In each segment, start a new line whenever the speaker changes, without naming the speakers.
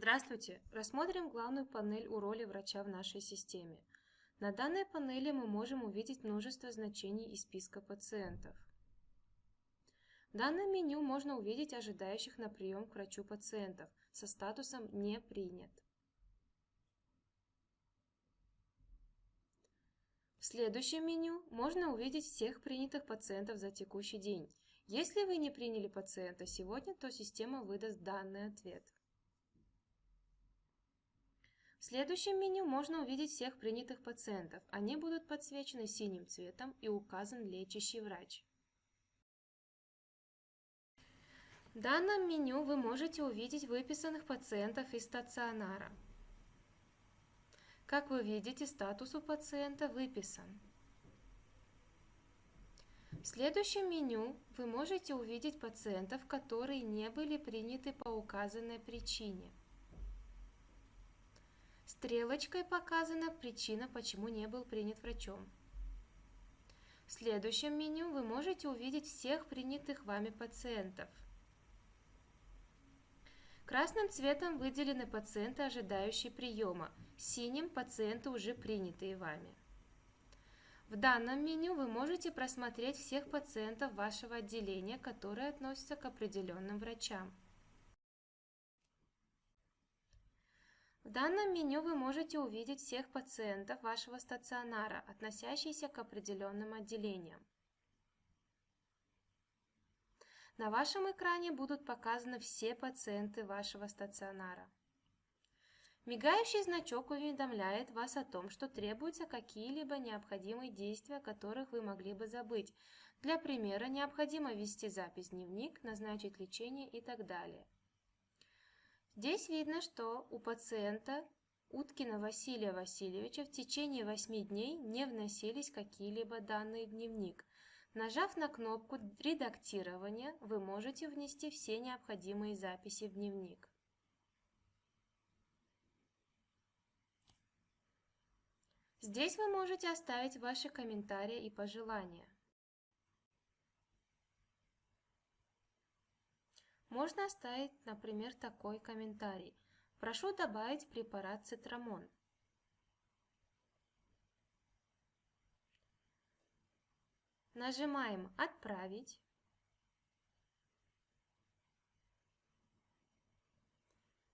Здравствуйте! Рассмотрим главную панель у роли врача в нашей системе. На данной панели мы можем увидеть множество значений из списка пациентов. В данном меню можно увидеть ожидающих на прием к врачу пациентов со статусом «Не принят». В следующем меню можно увидеть всех принятых пациентов за текущий день. Если вы не приняли пациента сегодня, то система выдаст данный ответ. В следующем меню можно увидеть всех принятых пациентов. Они будут подсвечены синим цветом и указан лечащий врач. В данном меню вы можете увидеть выписанных пациентов из стационара. Как вы видите, статус у пациента выписан. В следующем меню вы можете увидеть пациентов, которые не были приняты по указанной причине. Стрелочкой показана причина, почему не был принят врачом. В следующем меню вы можете увидеть всех принятых вами пациентов. Красным цветом выделены пациенты, ожидающие приема, синим – пациенты, уже принятые вами. В данном меню вы можете просмотреть всех пациентов вашего отделения, которые относятся к определенным врачам. В данном меню вы можете увидеть всех пациентов вашего стационара, относящихся к определенным отделениям. На вашем экране будут показаны все пациенты вашего стационара. Мигающий значок уведомляет вас о том, что требуются какие-либо необходимые действия, о которых вы могли бы забыть. Для примера, необходимо ввести запись в дневник, назначить лечение и так далее. Здесь видно, что у пациента Уткина Василия Васильевича в течение 8 дней не вносились какие-либо данные в дневник. Нажав на кнопку «Редактирование», вы можете внести все необходимые записи в дневник. Здесь вы можете оставить ваши комментарии и пожелания. Можно оставить, например, такой комментарий. Прошу добавить препарат цитрамон. Нажимаем «Отправить».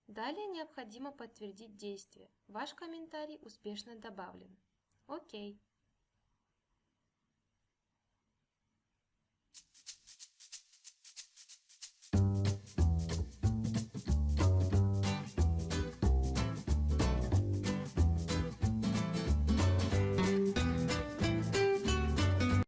Далее необходимо подтвердить действие. Ваш комментарий успешно добавлен. Окей.